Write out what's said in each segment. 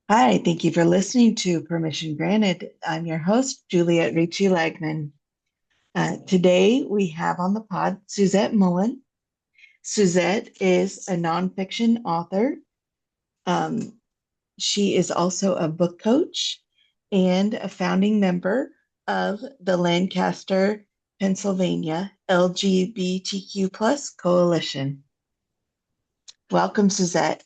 Hi, thank you for listening to Permission Granted. I'm your host, Juliette Ricci Lagman. Today we have on the pod Suzette Mullen. Suzette is a nonfiction author. Um, she is also a book coach and a founding member of the Lancaster, Pennsylvania LGBTQ plus Coalition. Welcome, Suzette.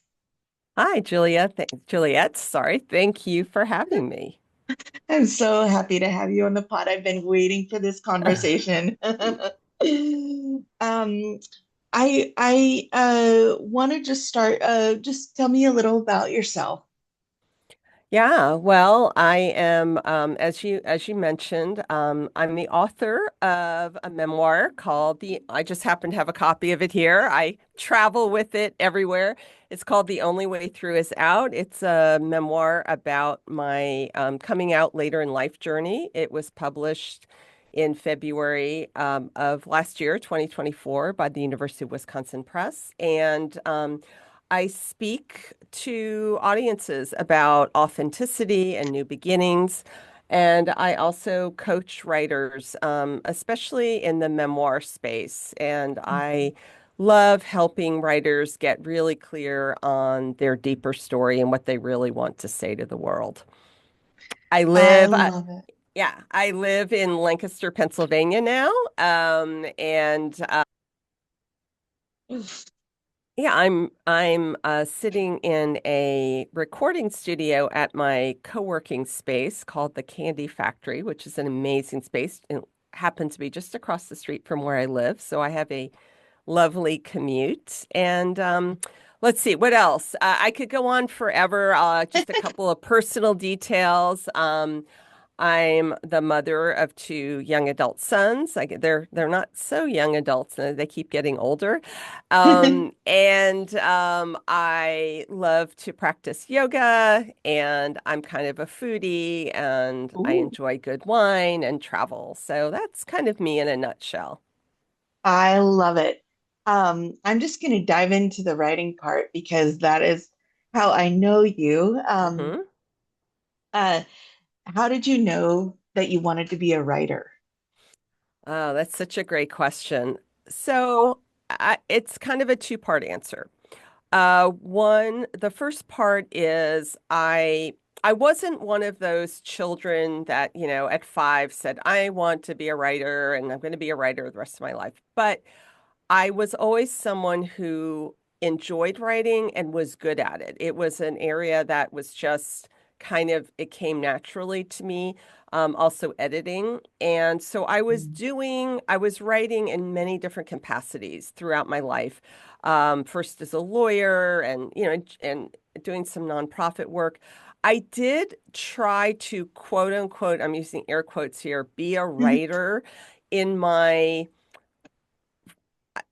Hi, Juliette, sorry. Thank you for having me. I'm so happy to have you on the pod. I've been waiting for this conversation. Um, I want to just start. Just tell me a little about yourself. Yeah, well, I am, as you mentioned, I'm the author of a memoir called I just happen to have a copy of it here. I travel with it everywhere. It's called The Only Way Through Is Out. It's a memoir about my coming out later in life journey. It was published in February of last year, 2024, by the University of Wisconsin Press. And I speak to audiences about authenticity and new beginnings. And I also coach writers, especially in the memoir space. And I love helping writers get really clear on their deeper story and what they really want to say to the world. I I live, love it. yeah, I live in Lancaster, Pennsylvania now. And yeah, I'm sitting in a recording studio at my co-working space called the Candy Factory, which is an amazing space and happens to be just across the street from where I live. So I have a lovely commute. And let's see, what else? I could go on forever. Just a couple of personal details. I'm the mother of two young adult sons. They're not so young adults, they keep getting older. And I love to practice yoga, and I'm kind of a foodie, and I Ooh, enjoy good wine and travel. So that's kind of me in a nutshell. I love it. I'm just going to dive into the writing part because that is how I know you. Hmm. Uh, how did you know that you wanted to be a writer? Oh, that's such a great question. So it's kind of a two-part answer. The first part is I wasn't one of those children that, at 5 said, I want to be a writer and I'm going to be a writer the rest of my life. But I was always someone who enjoyed writing and was good at it. It was an area that was just it came naturally to me. Also editing. And so Mm. I was writing in many different capacities throughout my life. First as a lawyer and doing some nonprofit work. I did try to quote unquote, I'm using air quotes here, be a writer in my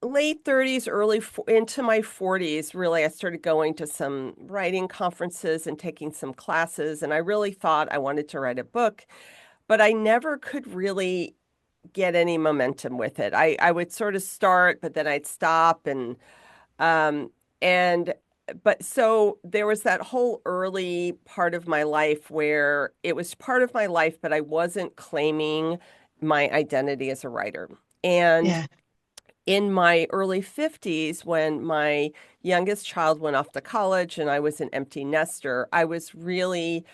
late 30s, into my 40s, really, I started going to some writing conferences and taking some classes. And I really thought I wanted to write a book, but I never could really get any momentum with it. I would sort of start, but then I'd stop. Um, and, but so there was that whole early part of my life where it was part of my life, but I wasn't claiming my identity as a writer. And Yeah. in my early 50s, when my youngest child went off to college and I was an empty nester, I was really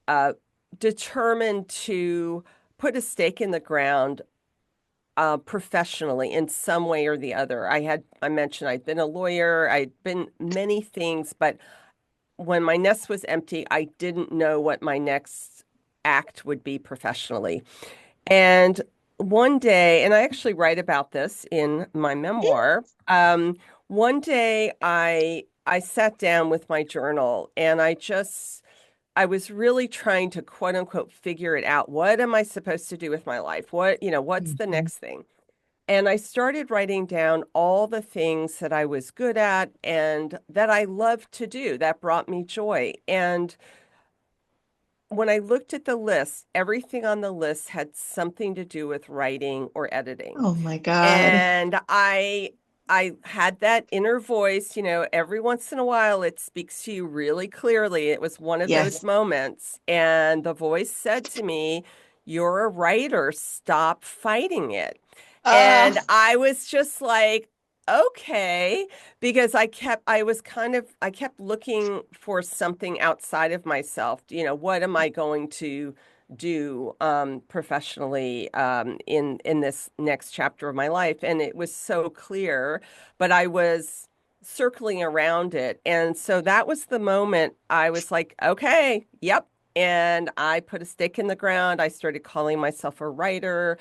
uh, determined to put a stake in the ground professionally in some way or the other. I mentioned I'd been a lawyer, I'd been many things, but when my nest was empty, I didn't know what my next act would be professionally. And one day, and I actually write about this in my memoir. One day I sat down with my journal and I was really trying to quote unquote figure it out. What am I supposed to do with my life? What's the Mhm. next thing? And I started writing down all the things that I was good at and that I loved to do that brought me joy. And when I looked at the list, everything on the list had something to do with writing or editing. Oh my God. And I had that inner voice, every once in a while it speaks to you really clearly. It was one of those Yes. moments. And the voice said to me, "You're a writer, stop fighting it." Uh, And I was just like, okay, because I kept looking for something outside of myself. What am I going to do professionally in this next chapter of my life? And it was so clear, but I was circling around it. And so that was the moment I was like, okay, yep. And I put a stake in the ground. I started calling myself a writer.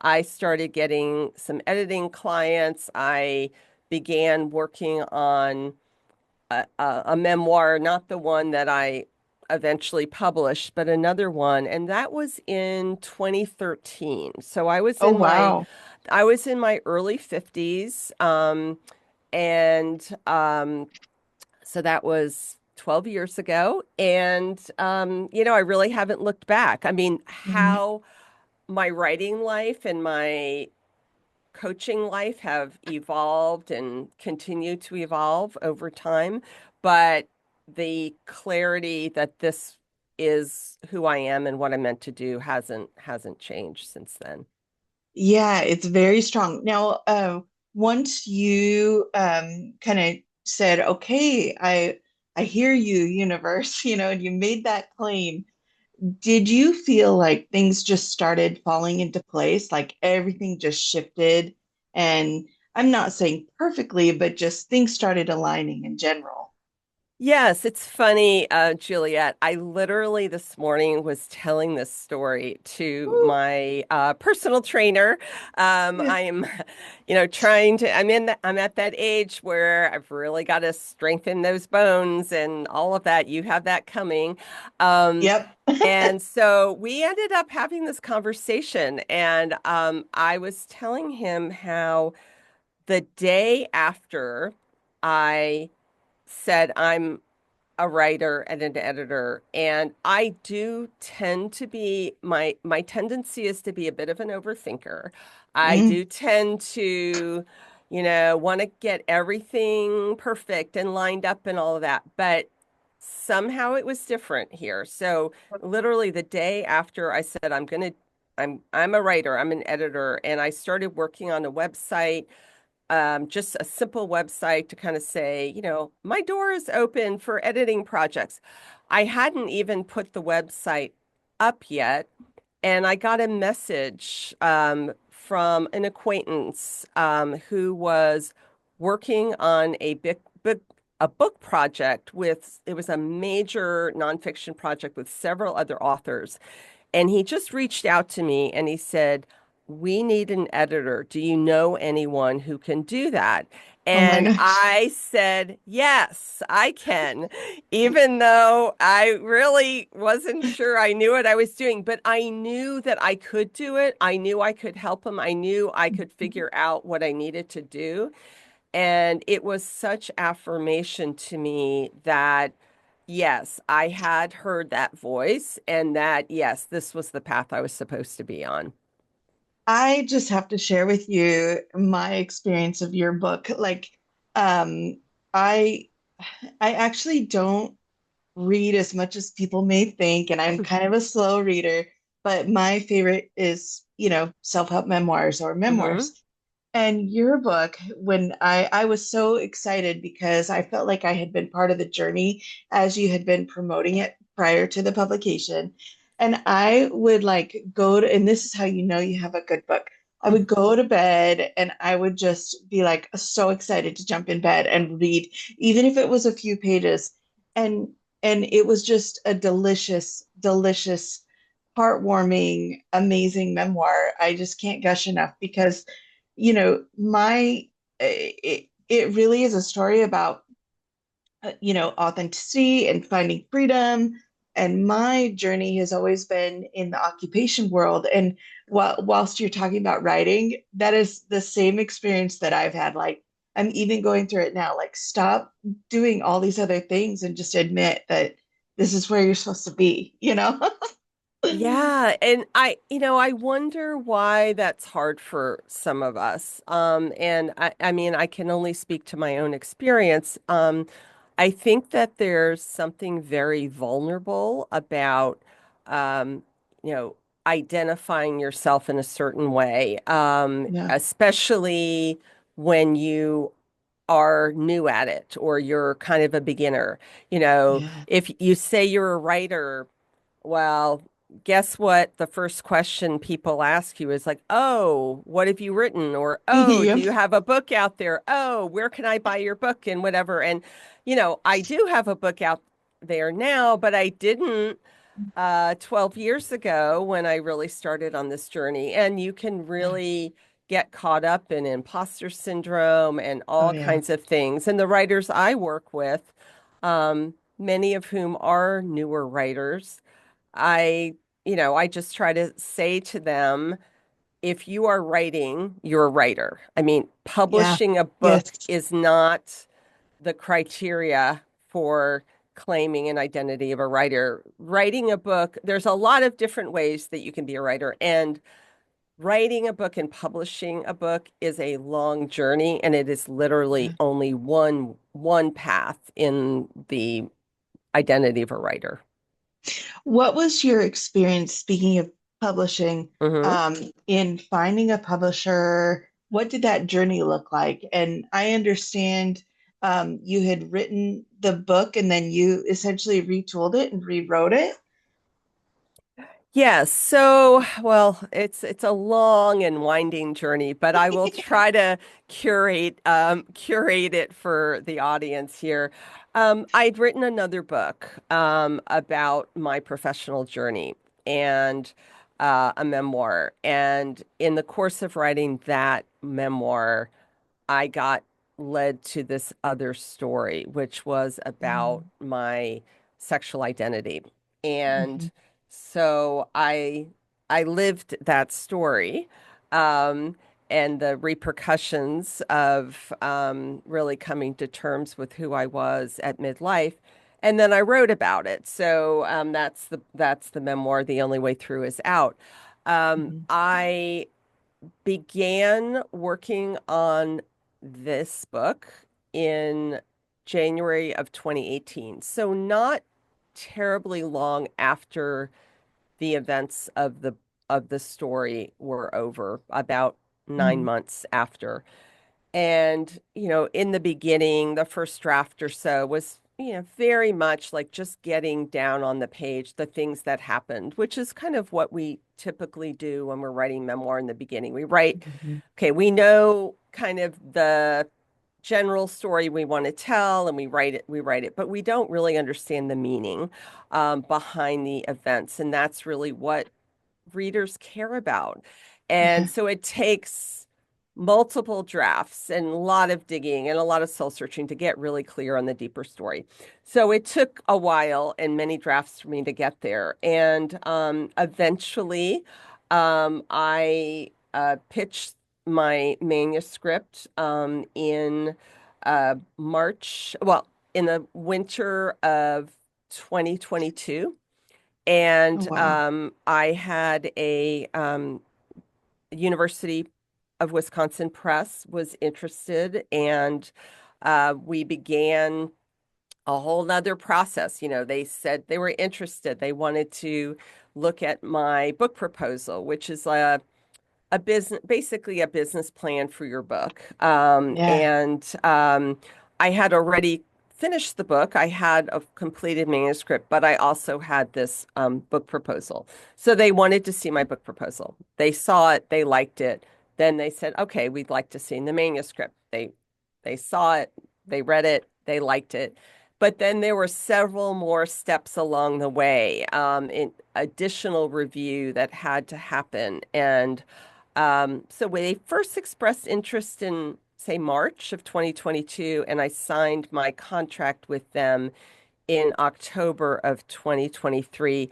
I started getting some editing clients. I began working on a memoir, not the one that I eventually published, but another one, and that was in 2013. So oh, wow. I was in my early 50s, and so that was 12 years ago, and I really haven't looked back. I mean, Mhm. how my writing life and my coaching life have evolved and continue to evolve over time, but the clarity that this is who I am and what I'm meant to do hasn't changed since then. Yeah, it's very strong. Now, once you kind of said, "Okay, I hear you, universe," and you made that claim, did you feel like things just started falling into place, like everything just shifted? And I'm not saying perfectly, but just things started aligning in general. Yes, it's funny, Juliet. I literally this morning was telling this story to Woo. my personal trainer. Yeah. I am, I'm at that age where I've really got to strengthen those bones and all of that. You have that coming. Um, Yep. and so we ended up having this conversation, and I was telling him how the day after I said I'm a writer and an editor, and I do tend to be my tendency is to be a bit of an overthinker. I Mm. do tend to, want to get everything perfect and lined up and all of that, but somehow it was different here. So literally the day after I said I'm a writer, I'm an editor, and I started working on a website, just a simple website to kind of say, my door is open for editing projects. I hadn't even put the website up yet, and I got a message from an acquaintance who was working on a book project with, it was a major nonfiction project with several other authors. And he just reached out to me and he said, "We need an editor. Do you know anyone who can do that?" Oh my And gosh. I said, "Yes, I can," even though I really wasn't sure I knew what I was doing, but I knew that I could do it. I knew I could help him. I knew I could figure out what I needed to do. And it was such affirmation to me that, yes, I had heard that voice and that, yes, this was the path I was supposed to be on. I just have to share with you my experience of your book. Like, um, I I actually don't read as much as people may think, and I'm kind of a slow reader, but my favorite is, self-help memoirs or Hmm. memoirs. And your book, when I was so excited because I felt like I had been part of the journey as you had been promoting it prior to the publication. And I would like go to, and this is how you know you have a good book. I would go to bed and I would just be like so excited to jump in bed and read, even if it was a few pages. And and it was just a delicious, delicious, heartwarming, amazing memoir. I just can't gush enough because my it really is a story about authenticity and finding freedom. And my journey has always been in the occupation world. And whilst you're talking about writing, that is the same experience that I've had. Like, I'm even going through it now. Like, stop doing all these other things and just admit that this is where you're supposed to be, you know? Yeah, and I wonder why that's hard for some of us. And I mean, I can only speak to my own experience. I think that there's something very vulnerable about, um, you know, identifying yourself in a certain way, Yeah, especially when you are new at it or you're kind of a beginner. yeah. If you say you're a writer, well, guess what? The first question people ask you is like, "Oh, what have you written?" Or, "Oh, do Yep. you have a book out there? Oh, where can I buy your book?" and whatever. And, I do have a book out there now, but I didn't 12 years ago when I really started on this journey. And you can Yeah. really get caught up in imposter syndrome and Oh, all yeah. kinds of things. And the writers I work with, many of whom are newer writers, I, I just try to say to them, if you are writing, you're a writer. I mean, Yeah. publishing a Yes. book is not the criteria for claiming an identity of a writer. Writing a book, there's a lot of different ways that you can be a writer, and writing a book and publishing a book is a long journey, and it is literally Yeah. only one path in the identity of a writer. What was your experience, speaking of publishing, Hmm. in finding a publisher? What did that journey look like? And I understand you had written the book and then you essentially retooled it and rewrote it. Yes, so well, it's a long and winding journey, but I will try to curate it for the audience here. I'd written another book about my professional journey and a memoir, and in the course of writing that memoir, I got led to this other story, which was about Mm, my sexual identity. mhm, And so I lived that story, um, and the repercussions of really coming to terms with who I was at midlife. And then I wrote about it. So that's the memoir. The Only Way Through Is Out. mhm, I began working on this book in January of 2018. So not terribly long after the events of the story were over, about nine mhm, months after. And, in the beginning, the first draft or so was, very much like just getting down on the page the things that happened, which is kind of what we typically do when we're writing memoir in the beginning. We write, mhm. okay, we know kind of the general story we want to tell and we write it, but we don't really understand the meaning behind the events. And that's really what readers care about. And Yeah. so it takes multiple drafts and a lot of digging and a lot of soul searching to get really clear on the deeper story. So it took a while and many drafts for me to get there. And eventually, I pitched my manuscript in March, well, in the winter of 2022. Oh, And wow. I had a University of Wisconsin Press was interested, and we began a whole nother process. They said they were interested. They wanted to look at my book proposal, which is a business, basically a business plan for your book. Yeah. And I had already finished the book. I had a completed manuscript, but I also had this book proposal. So they wanted to see my book proposal. They saw it, they liked it. Then they said, "Okay, we'd like to see the manuscript." They saw it, they read it, they liked it. But then there were several more steps along the way, in additional review that had to happen. And so when they first expressed interest in, say, March of 2022, and I signed my contract with them in October of 2023.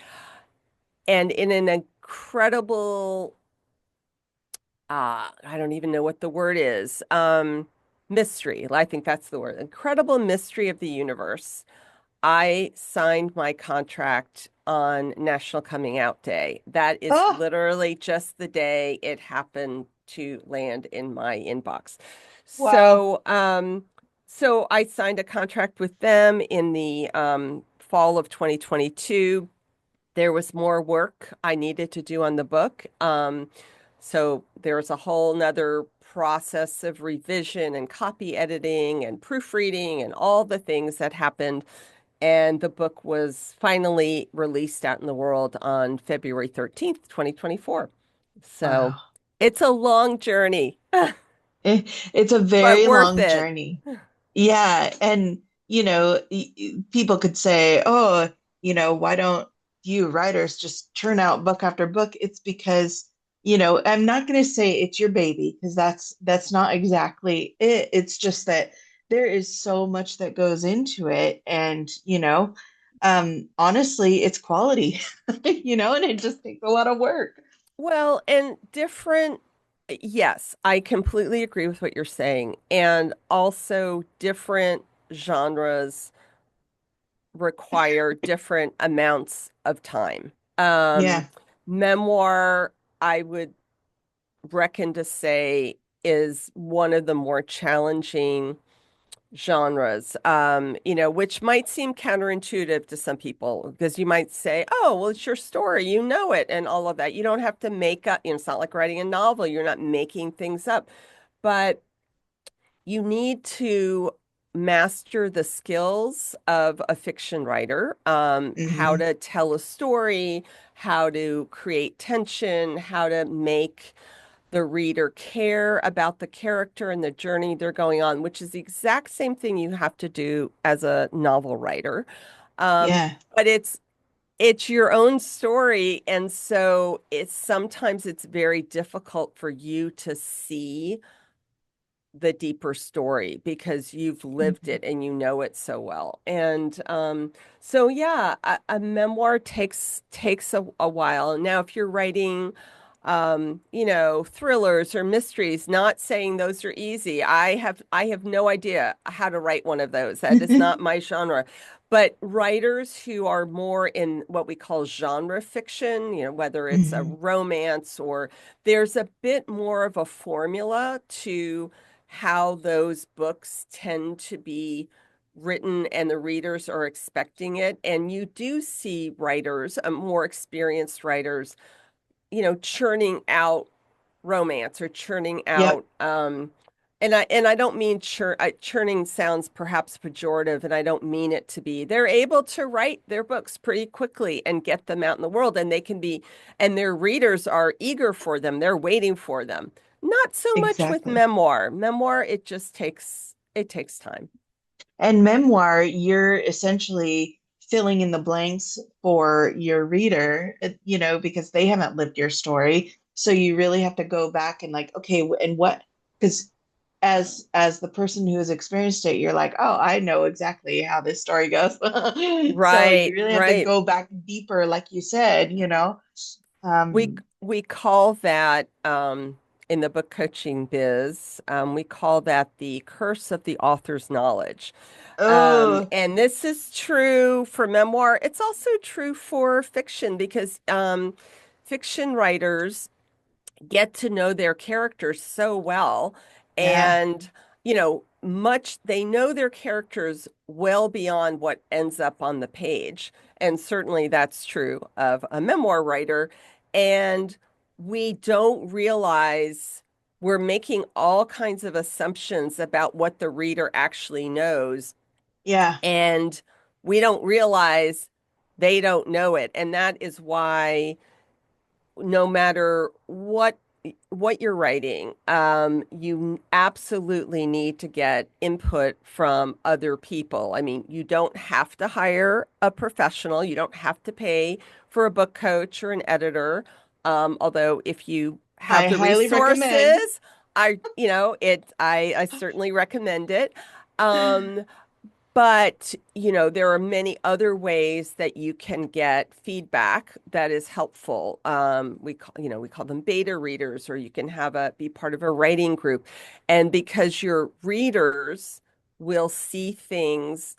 And in an incredible, I don't even know what the word is, mystery, I think that's the word, incredible mystery of the universe. I signed my contract on National Coming Out Day. That is Oh, literally just the day it happened to land in my inbox. wow. So I signed a contract with them in the fall of 2022. There was more work I needed to do on the book. So there was a whole nother process of revision and copy editing and proofreading and all the things that happened. And the book was finally released out in the world on February 13th, 2024. So Wow. it's a long journey, It's a but very worth long it. journey. Yeah, and people could say, "Oh, why don't you writers just churn out book after book?" It's because, I'm not going to say it's your baby because that's not exactly it. It's just that there is so much that goes into it, and honestly, it's quality, and it just takes a lot of work. Well, and yes, I completely agree with what you're saying. And also, different genres require different amounts of time. Yeah. Memoir, I would reckon to say, is one of the more challenging genres, which might seem counterintuitive to some people because you might say, oh, well, it's your story, you know it, and all of that. You don't have to make up, it's not like writing a novel, you're not making things up, but you need to master the skills of a fiction writer, how Hmm. to tell a story, how to create tension, how to make the reader care about the character and the journey they're going on, which is the exact same thing you have to do as a novel writer. Yeah. But it's your own story, and so it's very difficult for you to see the deeper story because you've lived Mhm. it and you know it so well. And so yeah, a memoir takes a while. Now, if you're writing thrillers or mysteries, not saying those are easy. I have no idea how to write one of those. That is not my genre. But writers who are more in what we call genre fiction, whether it's a Mhm. romance or there's a bit more of a formula to how those books tend to be written and the readers are expecting it. And you do see writers, more experienced writers, churning out romance or churning Yep, out and I don't mean churning sounds perhaps pejorative, and I don't mean it to be. They're able to write their books pretty quickly and get them out in the world, and and their readers are eager for them. They're waiting for them. Not so much with exactly. memoir. Memoir, it takes time. And memoir, you're essentially filling in the blanks for your reader, because they haven't lived your story. So you really have to go back and like, okay, and what? Because as the person who has experienced it, you're like, oh, I know exactly how this story goes. So you Right, really have to right. go back deeper, like you said, We Um, we call that in the book coaching biz, we call that the curse of the author's knowledge. oh, And this is true for memoir. It's also true for fiction because fiction writers get to know their characters so well, yeah, and they know their characters well beyond what ends up on the page, and certainly that's true of a memoir writer. And we don't realize we're making all kinds of assumptions about what the reader actually knows, yeah, and we don't realize they don't know it. And that is why no matter what you're writing, you absolutely need to get input from other people. I mean, you don't have to hire a professional. You don't have to pay for a book coach or an editor. Although if you have I the highly recommend. resources, I certainly recommend it. Um, but, there are many other ways that you can get feedback that is helpful. We call them beta readers, or you can be part of a writing group. And because your readers will see things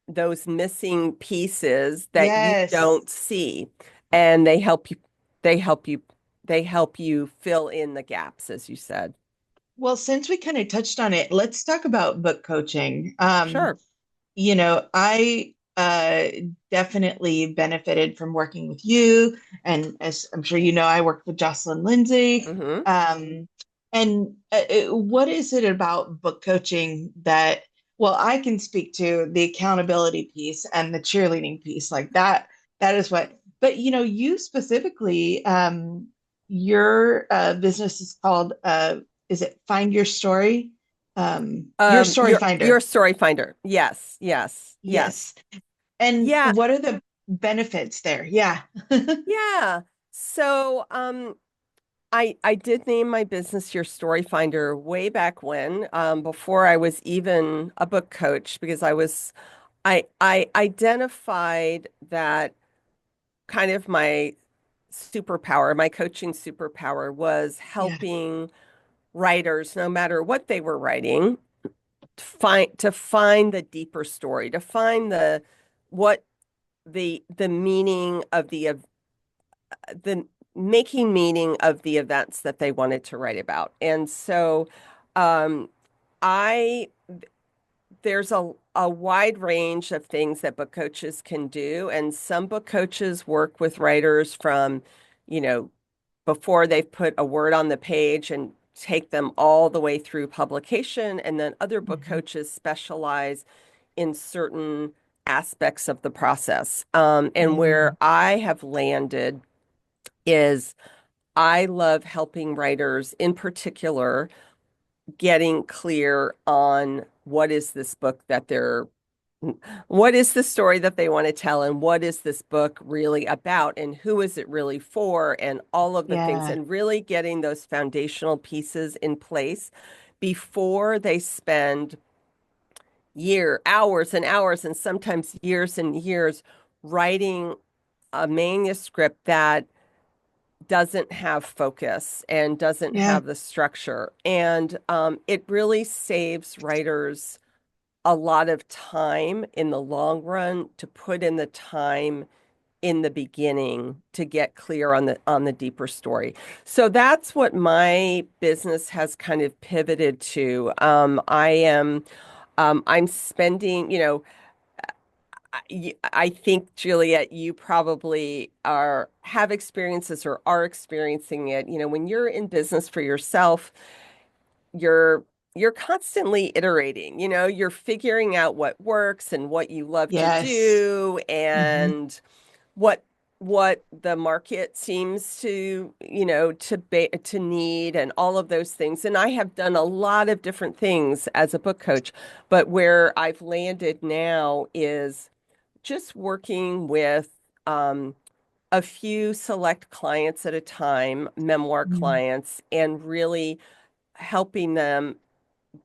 those missing pieces that you Yes. don't see, and they help you, they help you fill in the gaps, as you said. Well, since we kind of touched on it, let's talk about book coaching. Sure. I definitely benefited from working with you. And as I'm sure you know, I worked with Jocelyn Lindsay. Hmm. Um, and what is it about book coaching that, well, I can speak to the accountability piece and the cheerleading piece like that. That is what, but you specifically, your business is called, is it Find Your Story? Your Story Your Finder. story finder. Yes, yes, yes. Yes. And Yeah, what are the benefits there? Yeah. yeah. So, I did name my business Your Story Finder way back when, before I was even a book coach, because I identified that kind of my superpower, my coaching superpower was Yeah. helping writers, no matter what they were writing, to find the deeper story, to find what the meaning of the making meaning of the events that they wanted to write about. And so um I there's a wide range of things that book coaches can do, and some book coaches work with writers from, you know, before they've put a word on the page and take them all the way through publication. And then other book Mhm. coaches specialize in certain aspects of the process. And where Mm, I have landed is I love helping writers in particular getting clear on what is the story that they want to tell, and what is this book really about, and who is it really for, and all of the things, yeah. and really getting those foundational pieces in place before they spend hours and hours, and sometimes years and years writing a manuscript that doesn't have focus and doesn't Yeah. have the structure. And it really saves writers a lot of time in the long run to put in the time in the beginning to get clear on the deeper story. So that's what my business has kind of pivoted to. I'm spending, I think, Juliet, you probably have experiences or are experiencing it. When you're in business for yourself, you're you're constantly iterating. You're figuring out what works and what you love to Yes. do, Hmm. and what what the market seems to need, and all of those things. And I have done a lot of different things as a book coach, but where I've landed now is just working with a few select clients at a time, memoir Mm, clients, and really helping them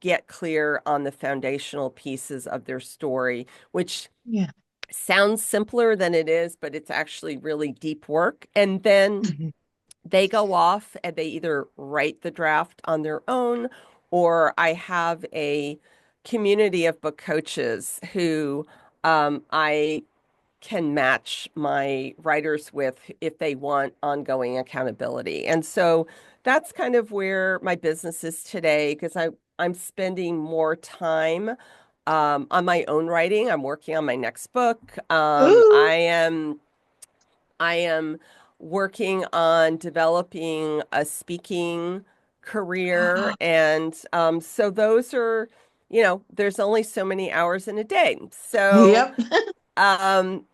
get clear on the foundational pieces of their story, which yeah. sounds simpler than it is, but it's actually really deep work. And then Mhm. they go off and they either write the draft on their own, or I have a community of book coaches who I can match my writers with if they want ongoing accountability. And so that's kind of where my business is today, because I'm spending more time on my own writing. I'm working on my next book. Ooh. I am working on developing a speaking career. And so those are, there's only so many hours in a day. So Yep. um,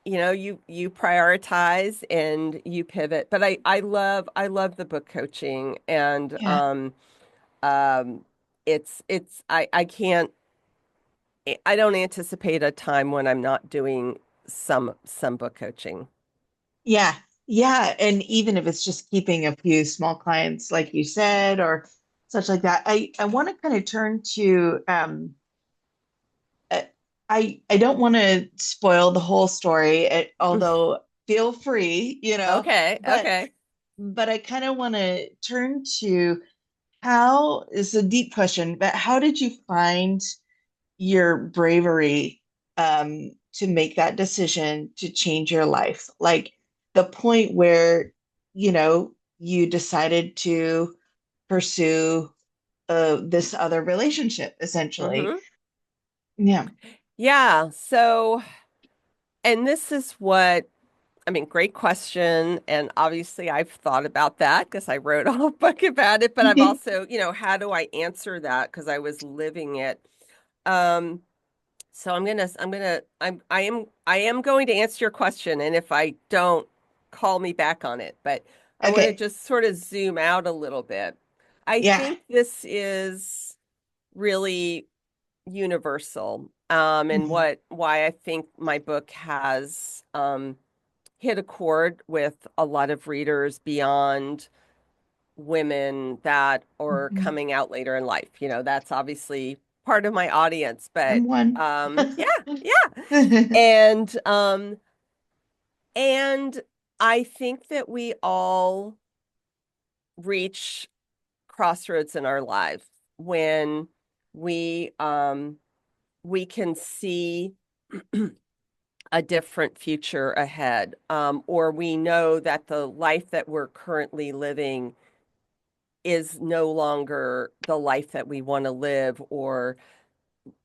you prioritize and you pivot. But I love the book coaching, and Yeah. um I can't, I don't anticipate a time when I'm not doing some book coaching. Yeah. Yeah. And even if it's just keeping a few small clients, like you said, or such like that, I want to kind of turn to uh, I don't want to spoil the whole story, although feel free, Okay, but okay. I kind of want to turn to how is a deep question, but how did you find your bravery to make that decision to change your life? Like the point where, you decided to pursue this other relationship, essentially. Hmm. Yeah. Yeah. So, and this is what I mean, great question. And obviously, I've thought about that because I wrote a whole book about it. But I've also, how do I answer that? Because I was living it. Um, so I am going to answer your question. And if I don't, call me back on it. But I want to Okay. just sort of zoom out a little bit. I Yeah. think this is really universal. And Mhm. why I think my book has, hit a chord with a lot of readers beyond women that are Mhm. coming out later in life. That's obviously part of my audience, but I'm one. yeah, yeah. And and I think that we all reach crossroads in our life when we we can see a different future ahead, or we know that the life that we're currently living is no longer the life that we want to live, or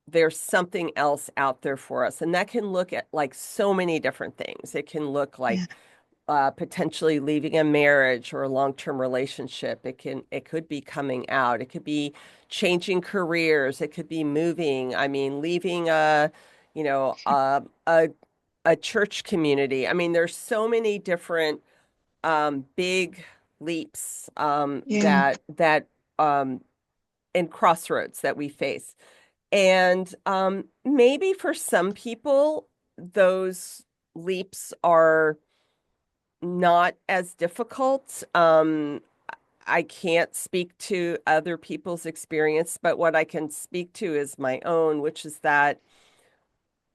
there's something else out there for us. And that can look at like so many different things. It can look Yeah. like potentially leaving a marriage or a long-term relationship. It could be coming out. It could be changing careers. It could be moving. I mean, leaving you know, a church community. I mean, there's so many different big leaps Yeah. that um, and crossroads that we face. And maybe for some people, those leaps are not as difficult. I can't speak to other people's experience, but what I can speak to is my own, which is that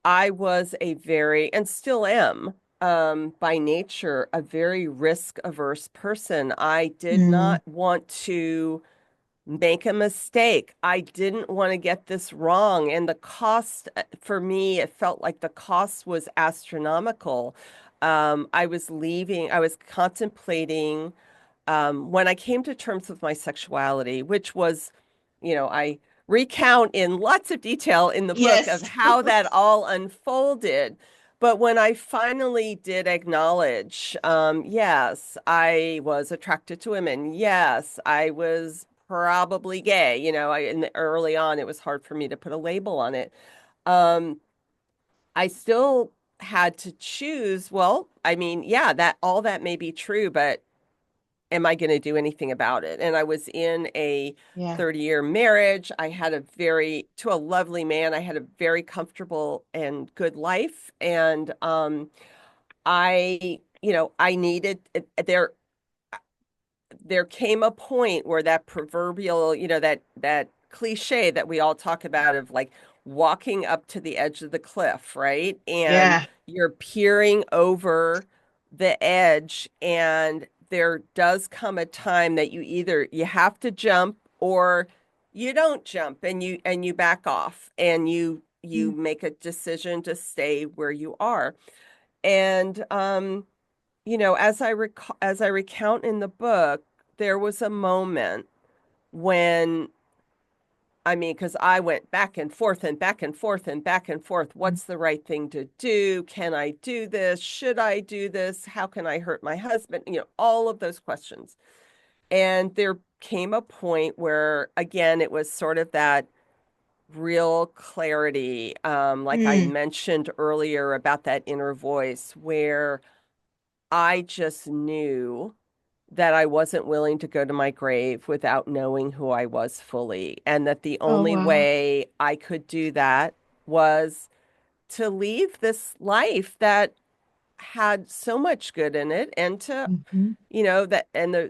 I was a very, and still am, by nature, a very risk-averse person. I did Mm. not want to make a mistake. I didn't want to get this wrong. And the cost for me, it felt like the cost was astronomical. I was contemplating when I came to terms with my sexuality, which was, I recount in lots of detail in the book of Yes. how that all unfolded. But when I finally did acknowledge, yes, I was attracted to women. Yes, I was probably gay. Early on, it was hard for me to put a label on it. Um, I still had to choose. Well, I mean, yeah, that all that may be true, but am I going to do anything about it? And I was in a Yeah. 30-year marriage. To a lovely man, I had a very comfortable and good life. And I needed there came a point where that proverbial, that cliche that we all talk about of like walking up to the edge of the cliff, right? And Yeah. you're peering over the edge, and there does come a time that you have to jump or you don't jump, and you back off, and you Mm. make a decision to stay where you are. And as I recount in the book, there was a moment when, I mean, because I went back and forth and back and forth and back and forth. Mm. What's the right thing to do? Can I do this? Should I do this? How can I hurt my husband? All of those questions. And there came a point where, again, it was sort of that real clarity, like I Mm. mentioned earlier about that inner voice, where I just knew that I wasn't willing to go to my grave without knowing who I was fully, and that the Oh, only wow. way I could do that was to leave this life that had so much good in it, and to, Hmm.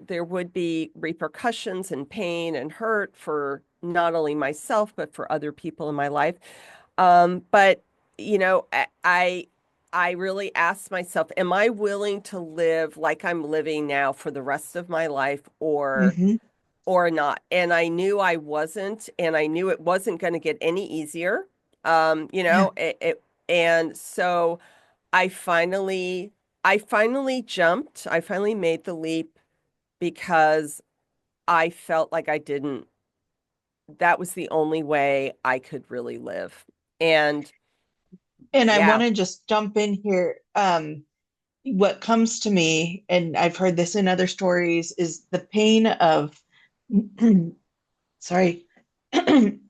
there would be repercussions and pain and hurt for not only myself, but for other people in my life. But I really asked myself, am I willing to live like I'm living now for the rest of my life, Hmm. or not? And I knew I wasn't, and I knew it wasn't going to get any easier. Yeah. And so I finally, I finally jumped. I finally made the leap because I felt like I didn't, that was the only way I could really live. And And I yeah, want to just jump in here. What comes to me, and I've heard this in other stories, is the pain of, sorry, the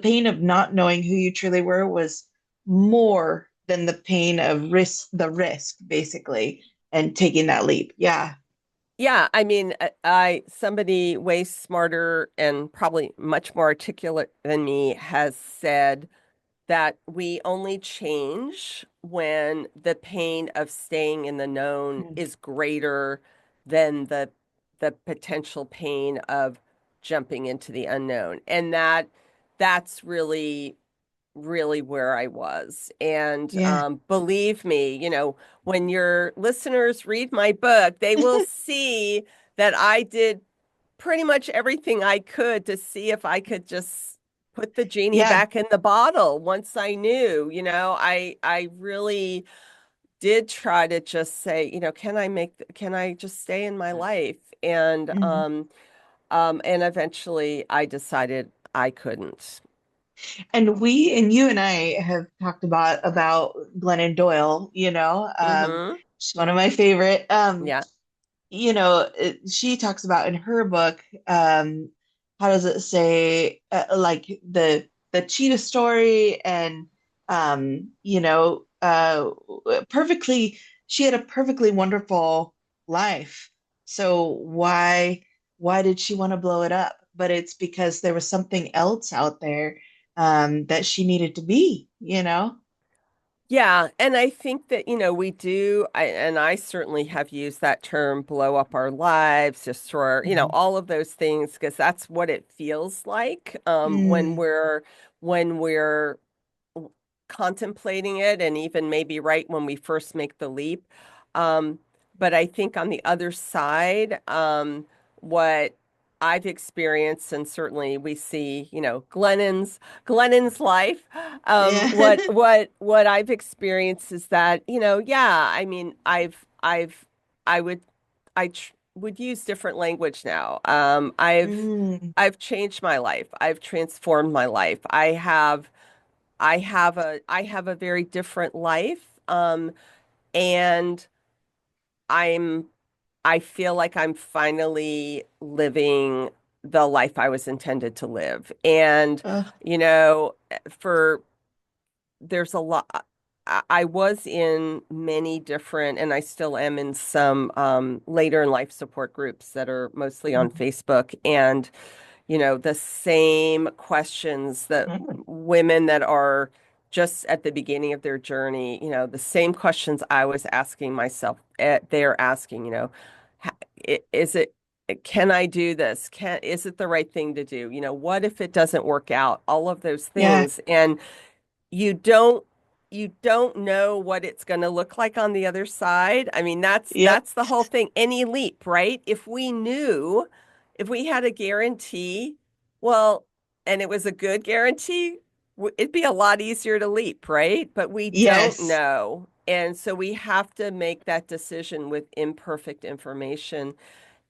pain of not knowing who you truly were was more than the pain of the risk, basically, and taking that leap. Yeah. yeah, I mean, somebody way smarter and probably much more articulate than me has said that we only change when the pain of staying in the known Mm. is greater than the potential pain of jumping into the unknown. And that's really where I was. And Yeah. believe me, when your listeners read my book, they will see that I did pretty much everything I could to see if I could just put the genie Yeah. back in the bottle once I knew, I really did try to just say, can I just stay in my life? Mhm. And eventually I decided I couldn't. And you and I have talked about Glennon Doyle, Mm-hmm. she's one of my favorite. Yeah. She talks about in her book, how does it say, like the cheetah story, and perfectly, she had a perfectly wonderful life. So why did she want to blow it up? But it's because there was something else out there, that she needed to be. Yeah, and I think that, we do, and I certainly have used that term, blow up our lives, destroy our, Mhm. all of those things, because that's what it feels like Mm, when we're contemplating it, and even maybe right when we first make the leap. Um, but I think on the other side, what I've experienced, and certainly we see, Glennon's life. yeah. What I've experienced is that, yeah, I mean, I would, would use different language now. Mm, I've changed my life. I've transformed my life. I have a very different life. And I'm I feel like I'm finally living the life I was intended to live. And, uh, for there's a lot. I was in many different, and I still am in some later in life support groups that are mostly on mhm. Facebook. And the same questions that Mm, women that are just at the beginning of their journey, the same questions I was asking myself, they're asking, is it, can I do this? Is it the right thing to do? What if it doesn't work out? All of those yeah. things. And you don't you don't know what it's going to look like on the other side. I mean, Yep. that's the whole thing. Any leap, right? If we knew, if we had a guarantee, well, and it was a good guarantee, it'd be a lot easier to leap, right? But we don't Yes. know. And so we have to make that decision with imperfect information.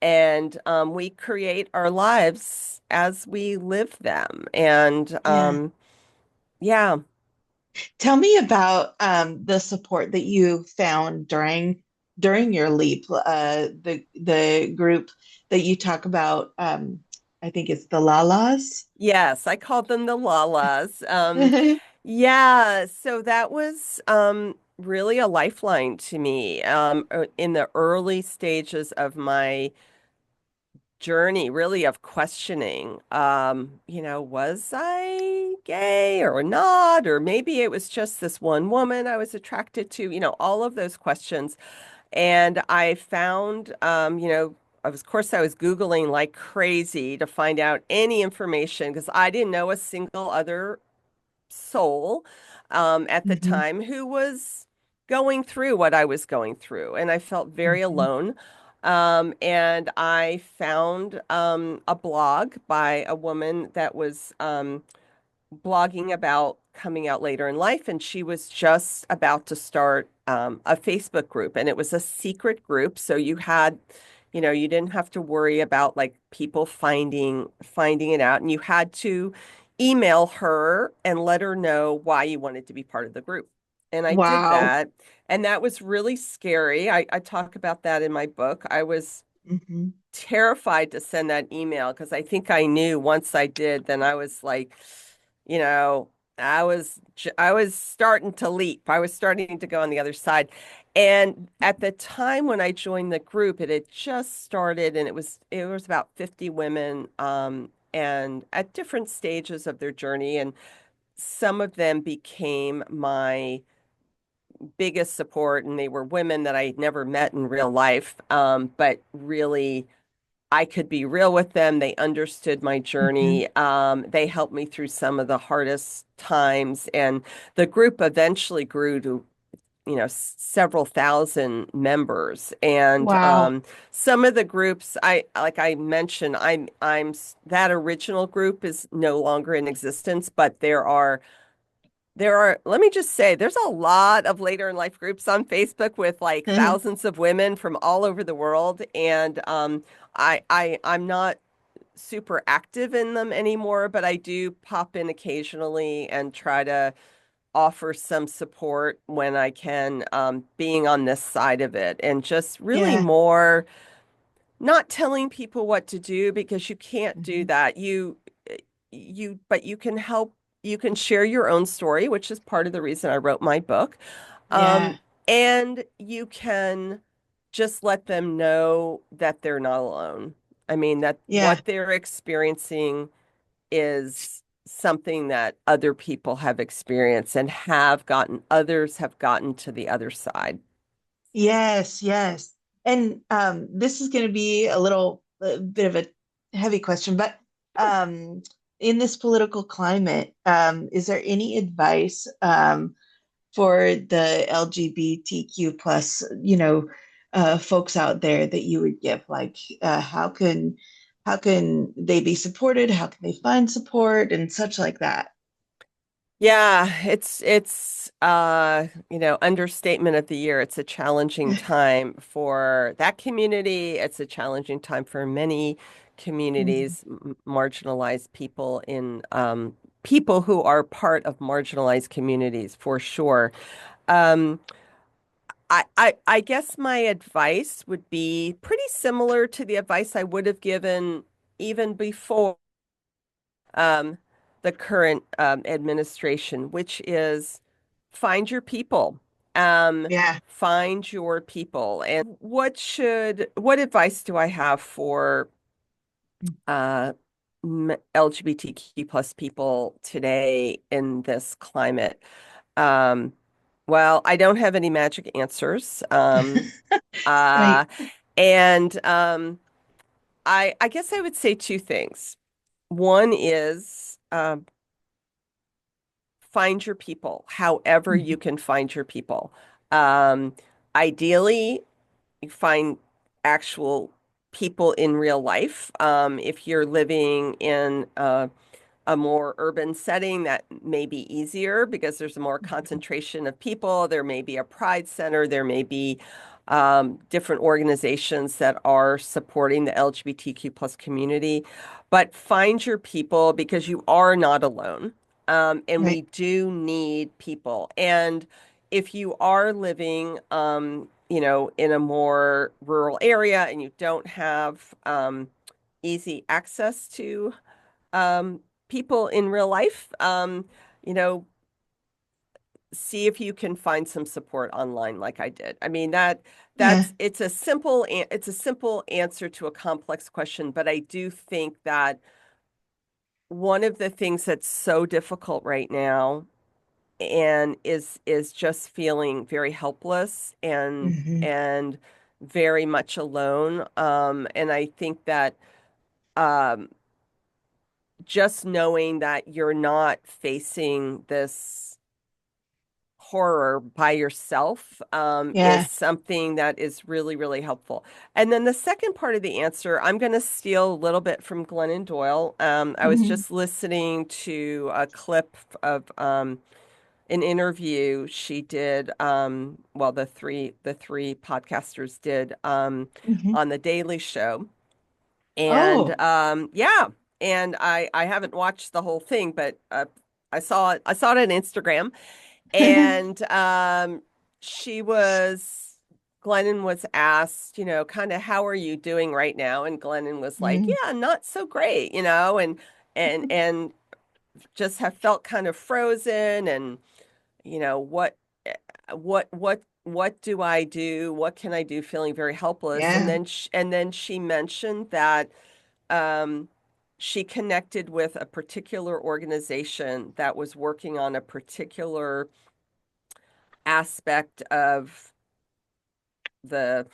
And we create our lives as we live them. And Yeah. yeah. Tell me about the support that you found during your leap, the group that you talk about. I think it's the Lalas. Yes, I called them the Lalas. Yeah, so that was really a lifeline to me in the early stages of my journey, really of questioning, was I gay or not? Or maybe it was just this one woman I was attracted to, all of those questions. And I found, of course, I was Googling like crazy to find out any information because I didn't know a single other soul at the Hmm. time who was going through what I was going through. And I felt very Hmm. alone. And I found a blog by a woman that was blogging about coming out later in life, and she was just about to start a Facebook group, and it was a secret group, so you didn't have to worry about like people finding it out, and you had to email her and let her know why you wanted to be part of the group. And I did Wow. that, and that was really scary. I talk about that in my book. I was Hmm. terrified to send that email because I think I knew once I did, then I was like, you know, I was starting to leap. I was starting to go on the other side. And at the time when I joined the group, it had just started and it was about 50 women and at different stages of their journey, and some of them became my biggest support, and they were women that I had never met in real life, but really I could be real with them. They understood my Hmm. journey. They helped me through some of the hardest times, and the group eventually grew to, several thousand members. And Wow. some of the groups, like I mentioned, that original group is no longer in existence, but let me just say, there's a lot of later in life groups on Facebook with like thousands of women from all over the world. And I'm not super active in them anymore, but I do pop in occasionally and try to offer some support when I can, being on this side of it, and just really Yeah. more not telling people what to do because you can't do Hmm. that. But you can help, you can share your own story, which is part of the reason I wrote my book. Yeah. Um, and you can just let them know that they're not alone. I mean, that Yeah. what they're experiencing is something that other people have experienced and others have gotten to the other side. Yes, yes. And this is going to be a bit of a heavy question, but um, in this political climate, is there any advice for the LGBTQ plus, folks out there that you would give? Like, how can they be supported? How can they find support and such like that? Yeah, it's understatement of the year. It's a challenging time for that community. It's a challenging time for many Mhm. communities, marginalized people people who are part of marginalized communities for sure. Um, I guess my advice would be pretty similar to the advice I would have given even before um, the current administration, which is find your people. Yeah. Find your people. And what advice do I have for uh, LGBTQ plus people today in this climate? Um, well, I don't have any magic answers. Uh, Right. and I guess I would say two things. One is find your people, however Mhm. you can find your people. Um, Ideally, you find actual people in real life. If you're living in a more urban setting, that may be easier because there's a more concentration of people. There may be a pride center. There may be different organizations that are supporting the LGBTQ plus community. But find your people because you are not alone. And we Right. do need people. And if you are living, in a more rural area and you don't have easy access to um, people in real life, you know, see if you can find some support online like I did. I mean Yeah. it's a simple answer to a complex question, but I do think that one of the things that's so difficult right now and is just feeling very helpless Hmm. and very much alone. And I think that um just knowing that you're not facing this horror by yourself is Yeah. something that is really, really helpful. And then the second part of the answer, I'm going to steal a little bit from Glennon Doyle. I was Hmm. just listening to a clip of an interview she did, well, the three podcasters did Hmm. on the Daily Show. And Oh. yeah, and I haven't watched the whole thing, but I saw it on Instagram, and she was Glennon was asked, kind of how are you doing right now? And Glennon was like, Mm. yeah, not so great, and just have felt kind of frozen and what what do I do? What can I do? Feeling very helpless. And Yeah. then she mentioned that um, she connected with a particular organization that was working on a particular aspect of the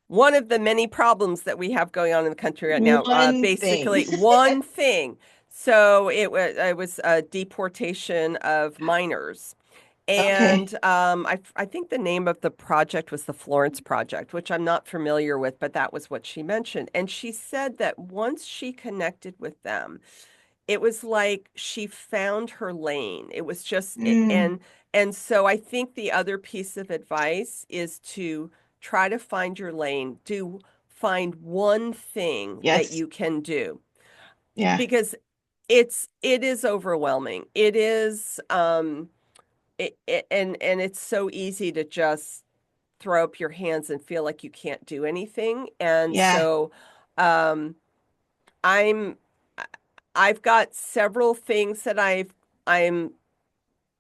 one of the many problems that we have going on in the country right now. One thing. Basically, one thing. So it was a deportation of minors. Okay. And I think the name of the project was the Florence Project, which I'm not familiar with, but that was what she mentioned. And she said that once she connected with them, it was like she found her lane. It was just, Mm. and so I think the other piece of advice is to try to find your lane. Do find one thing that Yes. you can do Yeah. because it is overwhelming. It is and it's so easy to just throw up your hands and feel like you can't do anything. And Yeah. so um I'm I've got several things that I'm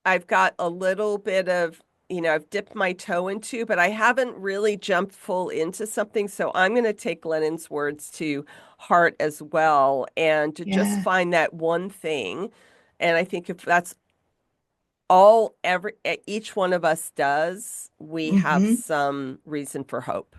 I've got a little bit of I've dipped my toe into, but I haven't really jumped full into something. So I'm going to take Lennon's words to heart as well and to just Yeah. find that one thing. And I think if that's all each one of us does, we have Hmm. some reason for hope.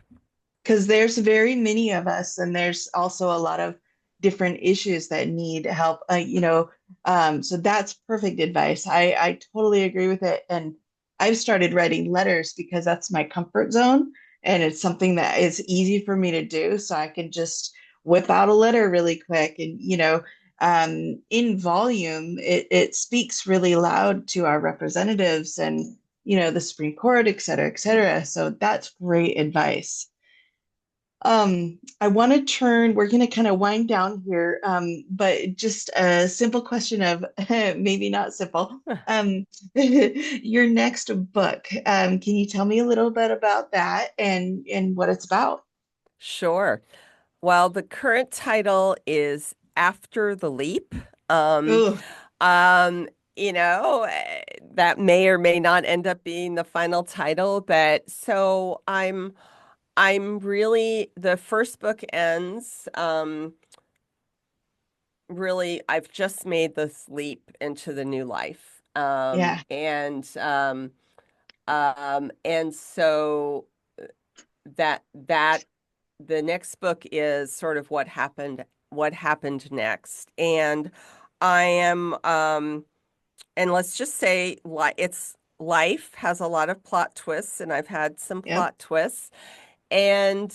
Because there's very many of us, and there's also a lot of different issues that need help. So that's perfect advice. I totally agree with it. And I've started writing letters because that's my comfort zone, and it's something that is easy for me to do. So I can just whip out a letter really quick, and in volume, it speaks really loud to our representatives and the Supreme Court, et cetera, et cetera. So that's great advice. I want to we're going to kind of wind down here, but just a simple question of maybe not simple. Your next book, can you tell me a little bit about that and what it's about? Sure. Well, the current title is After the Leap. Um, Oh, um, that may or may not end up being the final title, but so I'm really the first book ends. Really, I've just made this leap into the new life. yeah, And so that the next book is sort of what happened next. And I am and let's just say it's life has a lot of plot twists and I've had some yep, plot twists. And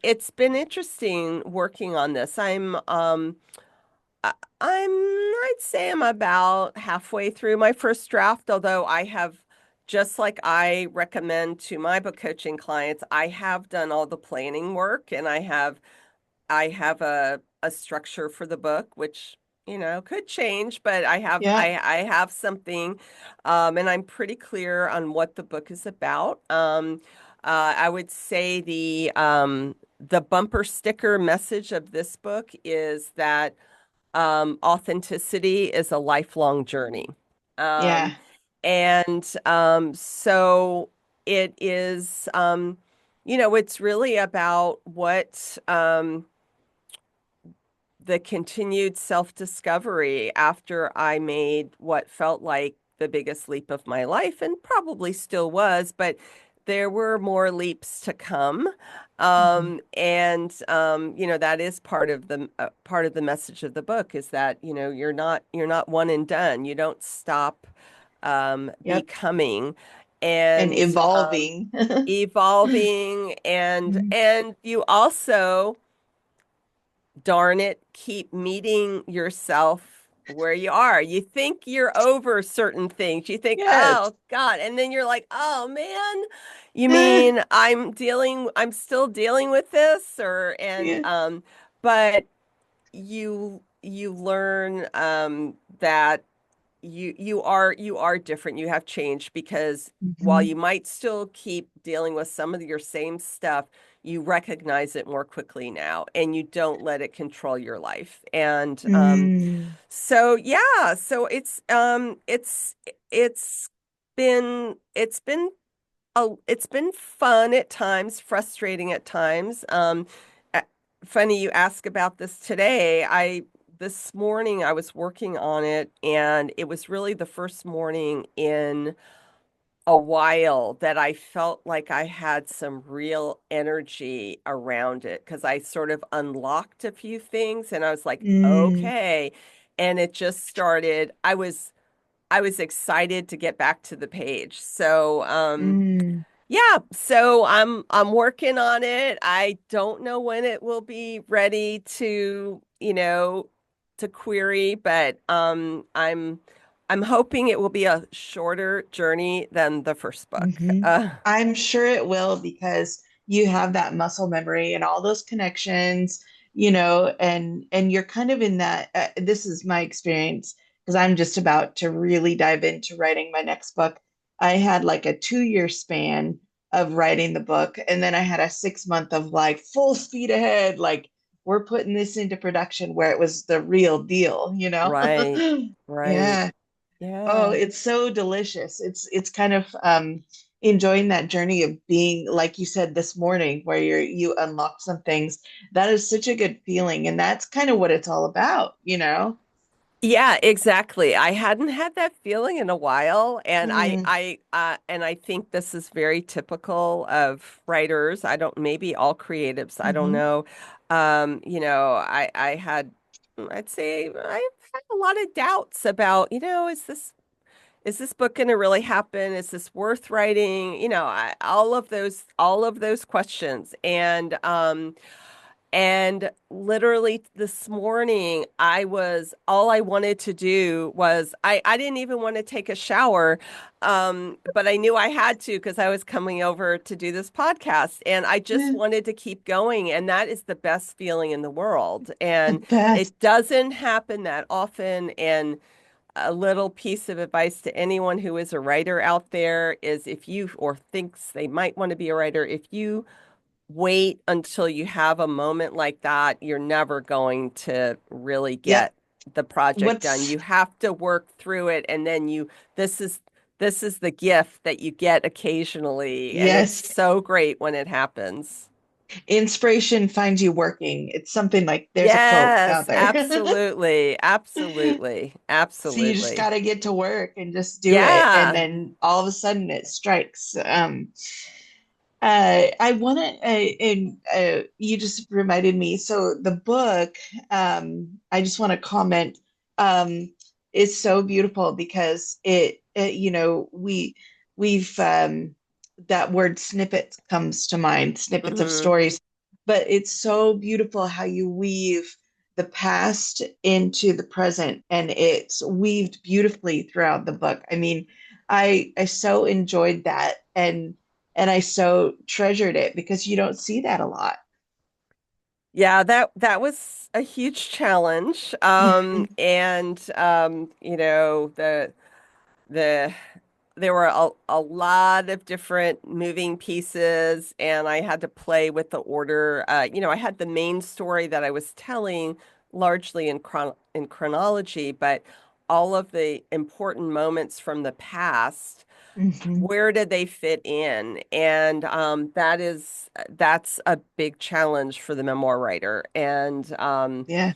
it's been interesting working on this. I'd say I'm about halfway through my first draft, although I have, just like I recommend to my book coaching clients, I have done all the planning work and I have a structure for the book, which, could change, but I have yeah, I have something, and I'm pretty clear on what the book is about. I would say the bumper sticker message of this book is that authenticity is a lifelong journey. Um, yeah, and so it is, it's really about what the continued self-discovery after I made what felt like the biggest leap of my life and probably still was, but there were more leaps to come. mhm, And that is part of the message of the book is that, you're not one and done. You don't stop Yep. becoming And and evolving. evolving, Mhm. and you also, darn it, keep meeting yourself where you are. You think you're over certain things. You think, Yes. oh God, and then you're like, oh man, you mean I'm still dealing with this, or and Yeah. but you learn that you are different. You have changed because while Mhm. you might still keep dealing with some of your same stuff, you recognize it more quickly now, and you don't let it control your life. And Mm. so yeah, so it's it's been fun at times, frustrating at times. Uh, Funny you ask about this today. I This morning I was working on it, and it was really the first morning in a while that I felt like I had some real energy around it because I sort of unlocked a few things, and I was like, Mm. okay. And it just started. I was excited to get back to the page. So, Mm. yeah, so I'm working on it. I don't know when it will be ready to query, but I'm hoping it will be a shorter journey than the first book. Hmm. I'm sure it will because you have that muscle memory and all those connections, and you're kind of in that. This is my experience because I'm just about to really dive into writing my next book. I had like a 2 year span of writing the book, and then I had a 6 month of like full speed ahead, like we're putting this into production where it was the real deal, you know? Right, right. Yeah. Oh, Yeah. it's so delicious. It's kind of enjoying that journey of being, like you said this morning, where you unlock some things. That is such a good feeling, and that's kind of what it's all about, you know? Yeah, exactly. I hadn't had that feeling in a while, and Mm, I think this is very typical of writers. I don't, maybe all creatives, I don't hmm. know. I had, I'd say I had a lot of doubts about, is this book going to really happen? Is this worth writing? All of those questions. And literally this morning, all I wanted to do was, I didn't even want to take a shower. But I knew I had to because I was coming over to do this podcast, and I just Yeah, wanted to keep going. And that is the best feeling in the world. the And best. it doesn't happen that often. And a little piece of advice to anyone who is a writer out there is, if you or thinks they might want to be a writer, if you wait until you have a moment like that, you're never going to really Yep. get the project done. What's You have to work through it, and then this is this is the gift that you get occasionally, and it's yes, so great when it happens. inspiration finds you working. It's something like there's a quote out Yes, there. absolutely. Absolutely. So you just got Absolutely. to get to work and just do it, and Yeah. then all of a sudden it strikes. I want to, and you just reminded me. So the book, I just want to comment, um, is so beautiful because we've that word snippet comes to mind, snippets of Hmm. stories, but it's so beautiful how you weave the past into the present, and it's weaved beautifully throughout the book. I mean, I so enjoyed that, and I so treasured it because you don't see that a lot. Yeah, that was a huge challenge. And the there were a lot of different moving pieces, and I had to play with the order. I had the main story that I was telling largely in chronology, but all of the important moments from the past, Hmm. where did they fit in? And that's a big challenge for the memoir writer. And Yeah.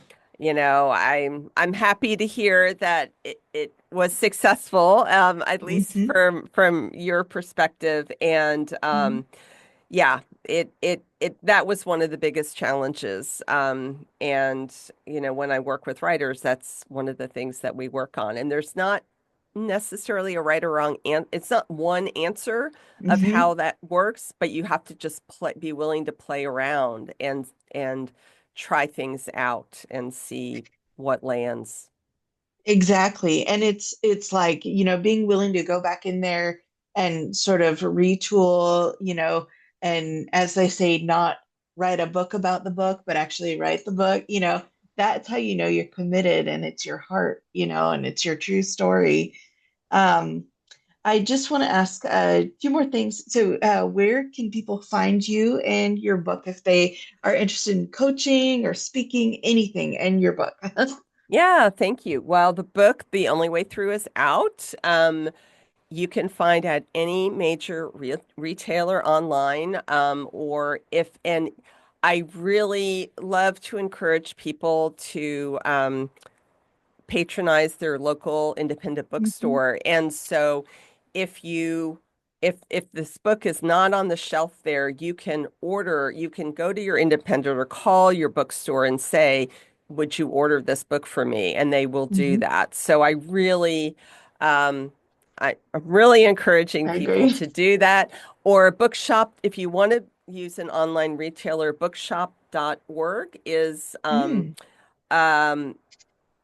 I'm happy to hear that it was successful, at least Hmm. from your perspective. And yeah, it that was one of the biggest challenges. And when I work with writers, that's one of the things that we work on. And there's not necessarily a right or wrong, and it's not one answer of Hmm. how that works, but you have to just be willing to play around and try things out and see what lands. Exactly. And it's like, being willing to go back in there and sort of retool, and as they say, not write a book about the book, but actually write the book, that's how you know you're committed and it's your heart, and it's your true story. Um, I just want to ask a few more things. So, where can people find you and your book if they are interested in coaching or speaking, anything in your book? Yeah, thank you. Well, the book, The Only Way Through, is out. You can find at any major retailer online, or if, and I really love to encourage people to patronize their local independent Mhm. bookstore. And so if you if this book is not on the shelf there, you can go to your independent or call your bookstore and say, would you order this book for me? And they will do Mhm. that. So um I'm really encouraging I people agree. to do that. Or a bookshop, if you want to use an online retailer, bookshop.org is Mm. um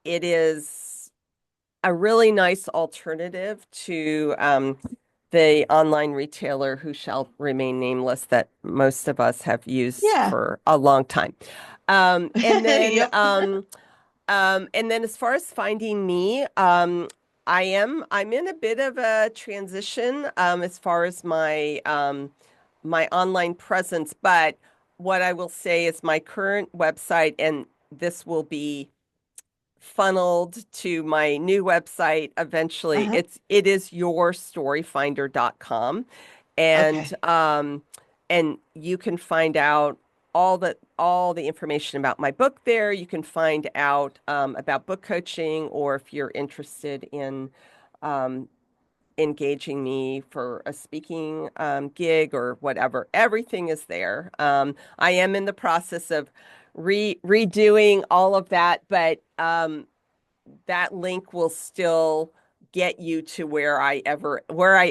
it is a really nice alternative to the online retailer who shall remain nameless that most of us have used Yeah. for a long time. Um, and then Yep. um, and then as far as finding me, I'm in a bit of a transition as far as my online presence, but what I will say is my current website, and this will be funneled to my new website eventually. Uh-huh. It is yourstoryfinder.com, Okay. and you can find out all the information about my book there. You can find out about book coaching, or if you're interested in um, engaging me for a speaking gig or whatever. Everything is there. I am in the process of redoing all of that, but that link will still get you to where I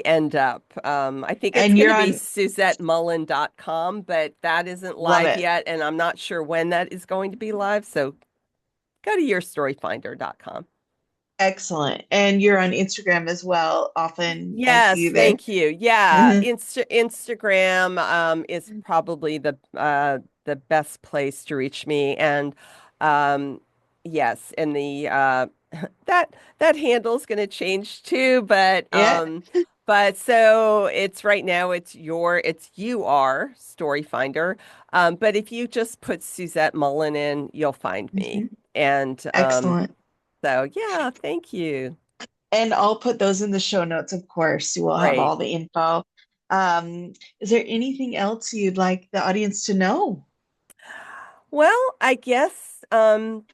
end up. I think it's And going you're to be on, SuzetteMullen.com, but that isn't love live it. yet, and I'm not sure when that is going to be live. So go to yourstoryfinder.com. Excellent. And you're on Instagram as well. Often I see Yes, you there. thank you. Yeah, Mhm. Instagram is probably the best place to reach me, and um, yes, and the that that handle's going to change too, Yeah. but so it's right now it's you are Story Finder, but if you just put Suzette Mullen in, you'll find me, Mhm. and Excellent. so yeah, thank you. And I'll put those in the show notes, of course. You will have Great. all the info. Is there anything else you'd like the audience to know? Well, I guess I'm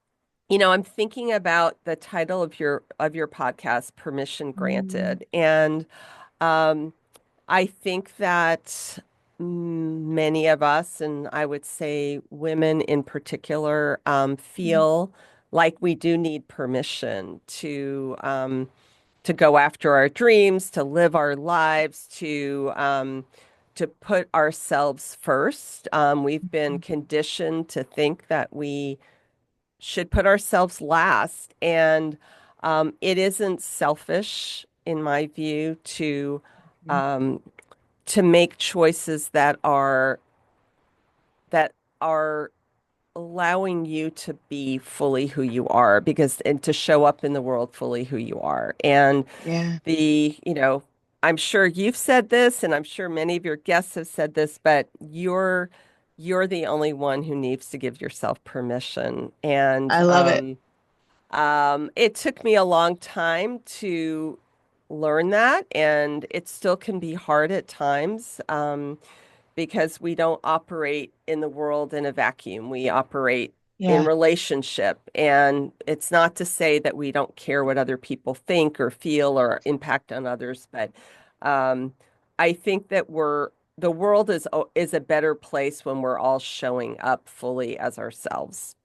thinking about the title of your podcast, Permission Mm, Granted, and um, I think that many of us, and I would say women in particular, mm, feel like we do need permission to go after our dreams, to live our lives, to put ourselves first. We've been mhm, conditioned to think that we should put ourselves last, and it isn't selfish, in my view, mhm. um, to make choices that are allowing you to be fully who you are, because and to show up in the world fully who you are. And Yeah, the, you know, I'm sure you've said this, and I'm sure many of your guests have said this, but you're the only one who needs to give yourself permission. And I love it. it took me a long time to learn that, and it still can be hard at times. Because we don't operate in the world in a vacuum. We operate in Yeah. relationship. And it's not to say that we don't care what other people think or feel or impact on others, but um, I think that the world is a better place when we're all showing up fully as ourselves.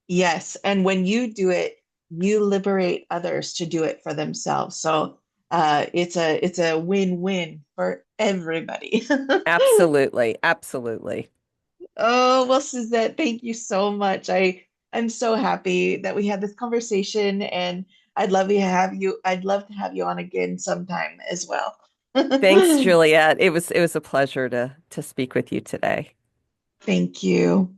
Yes. And when you do it, you liberate others to do it for themselves. So it's a win-win for everybody. Absolutely. Absolutely. Oh, well, Suzette, thank you so much. I'm so happy that we had this conversation, and I'd love to have you on again sometime as well. Thanks, Juliet. It was a pleasure to speak with you today. Thank you.